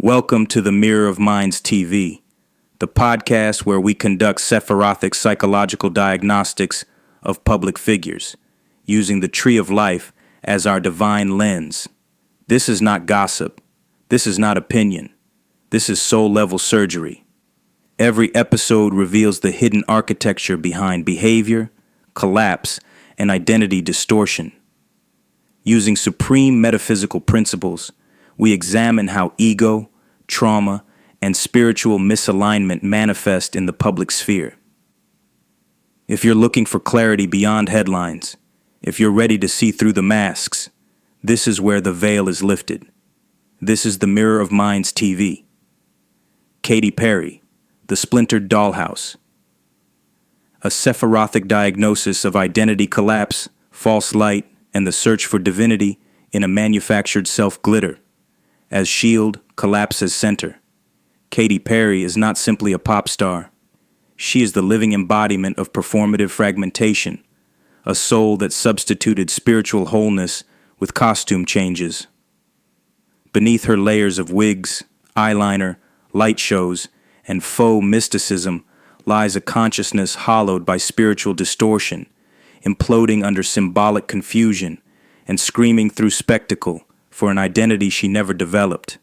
Welcome to the Mirror of Minds TV, the podcast where we conduct Sephirothic psychological diagnostics of public figures, using the tree of life as our divine lens. This is not gossip. This is not opinion. This is soul-level surgery. Every episode reveals the hidden architecture behind behavior, collapse, and identity distortion. Using supreme metaphysical principles, we examine how ego, trauma, and spiritual misalignment manifest in the public sphere. If you're looking for clarity beyond headlines, if you're ready to see through the masks, this is where the veil is lifted. This is the Mirror of Minds TV. Katy Perry, the Splintered Dollhouse. A Sephirothic diagnosis of identity collapse, false light, and the search for divinity in a manufactured self-glitter. As shield collapses center, Katy Perry is not simply a pop star. She is the living embodiment of performative fragmentation, a soul that substituted spiritual wholeness with costume changes. Beneath her layers of wigs, eyeliner, light shows, and faux mysticism lies a consciousness hollowed by spiritual distortion, imploding under symbolic confusion and screaming through spectacle for an identity she never developed.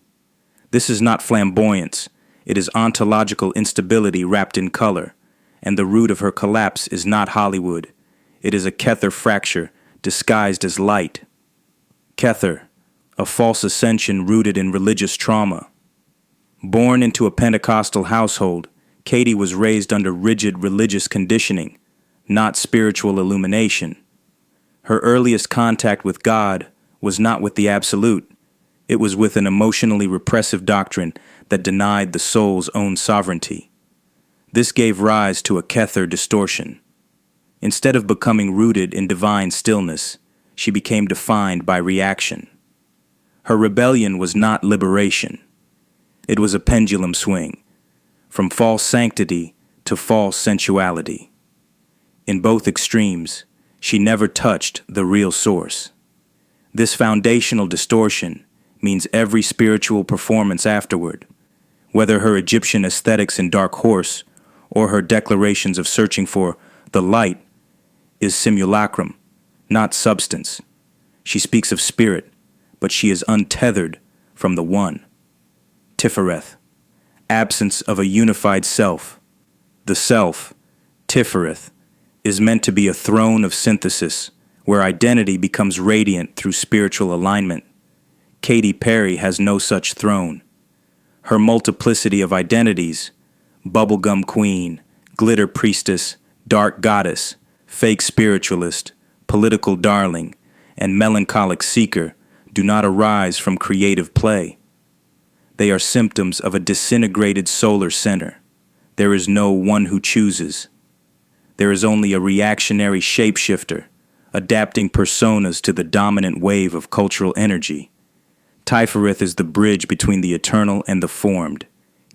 This is not flamboyance, it is ontological instability wrapped in color, and the root of her collapse is not Hollywood. It is a Kether fracture disguised as light. Kether, a false ascension rooted in religious trauma. Born into a Pentecostal household, Katy was raised under rigid religious conditioning, not spiritual illumination. Her earliest contact with God was not with the absolute. It was with an emotionally repressive doctrine that denied the soul's own sovereignty. This gave rise to a Kether distortion. Instead of becoming rooted in divine stillness, she became defined by reaction. Her rebellion was not liberation. It was a pendulum swing, from false sanctity to false sensuality. In both extremes, she never touched the real source. This foundational distortion means every spiritual performance afterward, whether her Egyptian aesthetics in Dark Horse or her declarations of searching for the light, is simulacrum, not substance. She speaks of spirit, but she is untethered from the one. Tifereth, absence of a unified self. The self, Tifereth, is meant to be a throne of synthesis, where identity becomes radiant through spiritual alignment. Katy Perry has no such throne. Her multiplicity of identities, bubblegum queen, glitter priestess, dark goddess, fake spiritualist, political darling, and melancholic seeker, do not arise from creative play. They are symptoms of a disintegrated solar center. There is no one who chooses. There is only a reactionary shapeshifter, adapting personas to the dominant wave of cultural energy. Tifereth is the bridge between the eternal and the formed.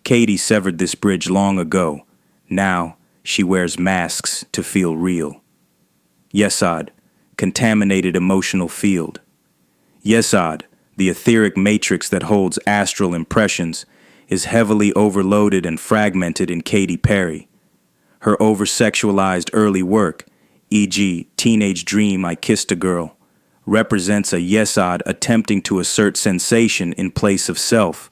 Katy severed this bridge long ago. Now, she wears masks to feel real. Yesod, contaminated emotional field. Yesod, the etheric matrix that holds astral impressions, is heavily overloaded and fragmented in Katy Perry. Her over-sexualized early work, e.g., Teenage Dream, I Kissed a Girl, represents a Yesod attempting to assert sensation in place of self.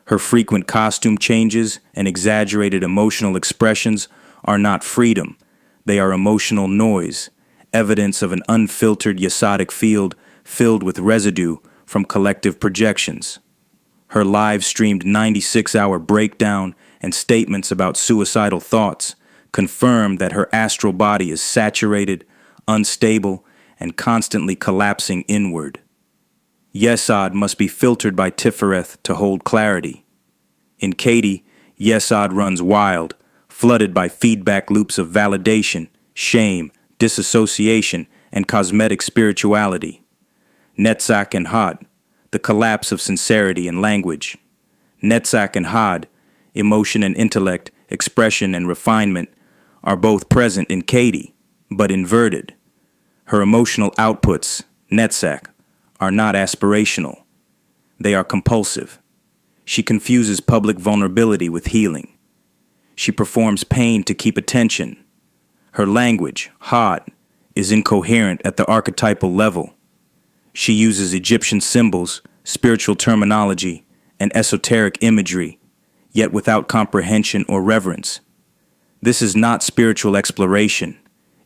Her frequent costume changes and exaggerated emotional expressions are not freedom. They are emotional noise, evidence of an unfiltered Yesodic field filled with residue from collective projections. Her live-streamed 96-hour breakdown and statements about suicidal thoughts confirm that her astral body is saturated, unstable, and constantly collapsing inward. Yesod must be filtered by Tifereth to hold clarity. In Katy, Yesod runs wild, flooded by feedback loops of validation, shame, disassociation, and cosmetic spirituality. Netzach and Hod, the collapse of sincerity and language. Netzach and Hod, emotion and intellect, expression and refinement, are both present in Katy, but inverted. Her emotional outputs, Netzach, are not aspirational. They are compulsive. She confuses public vulnerability with healing. She performs pain to keep attention. Her language, hot, is incoherent at the archetypal level. She uses Egyptian symbols, spiritual terminology, and esoteric imagery, yet without comprehension or reverence. This is not spiritual exploration.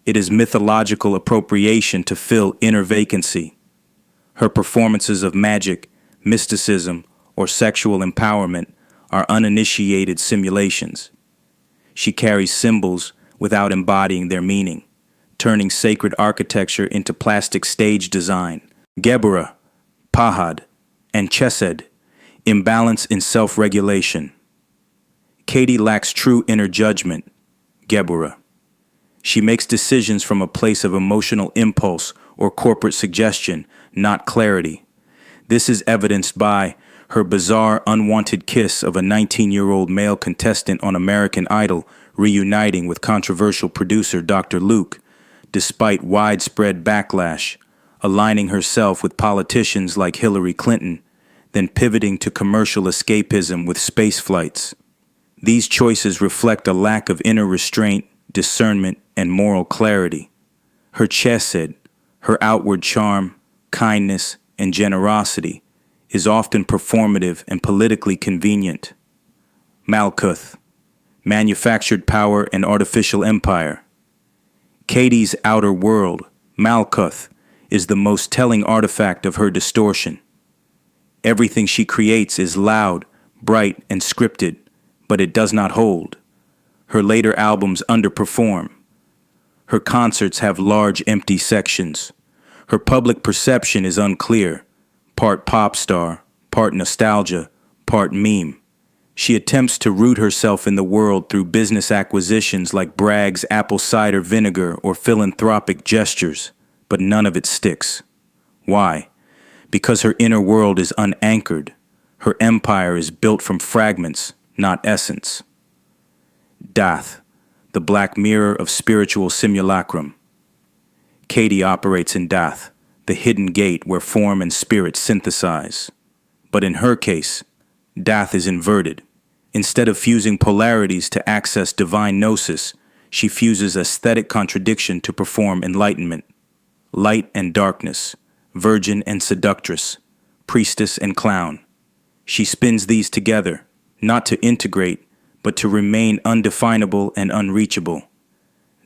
It is mythological appropriation to fill inner vacancy. Her performances of magic, mysticism, or sexual empowerment are uninitiated simulations. She carries symbols without embodying their meaning, turning sacred architecture into plastic stage design. Geburah, Pahad, and Chesed, imbalance in self-regulation. Katy lacks true inner judgment. Geburah. She makes decisions from a place of emotional impulse or corporate suggestion, not clarity. This is evidenced by her bizarre, unwanted kiss of a 19-year-old male contestant on American Idol reuniting with controversial producer Dr. Luke, despite widespread backlash, aligning herself with politicians like Hillary Clinton, then pivoting to commercial escapism with space flights. These choices reflect a lack of inner restraint, discernment, and moral clarity. Her chesed, her outward charm, kindness, and generosity, is often performative and politically convenient. Malkuth, manufactured power and artificial empire. Katy's outer world, Malkuth, is the most telling artifact of her distortion. Everything she creates is loud, bright, and scripted, but it does not hold. Her later albums underperform. Her concerts have large empty sections. Her public perception is unclear, part pop star, part nostalgia, part meme. She attempts to root herself in the world through business acquisitions like Bragg's apple cider vinegar or philanthropic gestures, but none of it sticks. Why? Because her inner world is unanchored. Her empire is built from fragments, not essence. Dath, the black mirror of spiritual simulacrum. Katy operates in Dath, the hidden gate where form and spirit synthesize. But in her case, Dath is inverted. Instead of fusing polarities to access divine gnosis, she fuses aesthetic contradiction to perform enlightenment. Light and darkness, virgin and seductress, priestess and clown. She spins these together, not to integrate, but to remain undefinable and unreachable.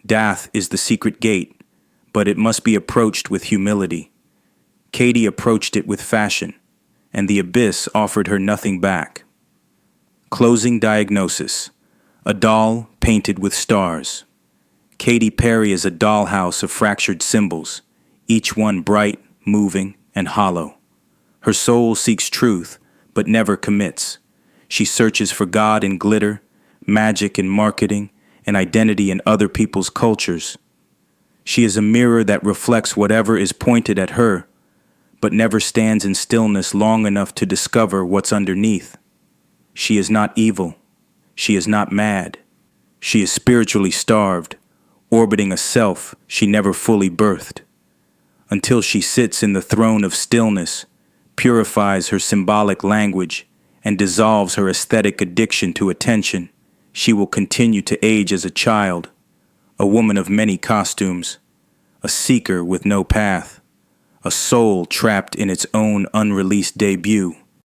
Dath is the secret gate, but it must be approached with humility. Katy approached it with fashion, and the abyss offered her nothing back. Closing diagnosis: a doll painted with stars. Katy Perry is a dollhouse of fractured symbols, each one bright, moving, and hollow. Her soul seeks truth, but never commits. She searches for God in glitter, magic in marketing, and identity in other people's cultures. She is a mirror that reflects whatever is pointed at her, but never stands in stillness long enough to discover what's underneath. She is not evil. She is not mad. She is spiritually starved, orbiting a self she never fully birthed. Until she sits in the throne of stillness, purifies her symbolic language, and dissolves her aesthetic addiction to attention, she will continue to age as a child, a woman of many costumes, a seeker with no path, a soul trapped in its own unreleased debut.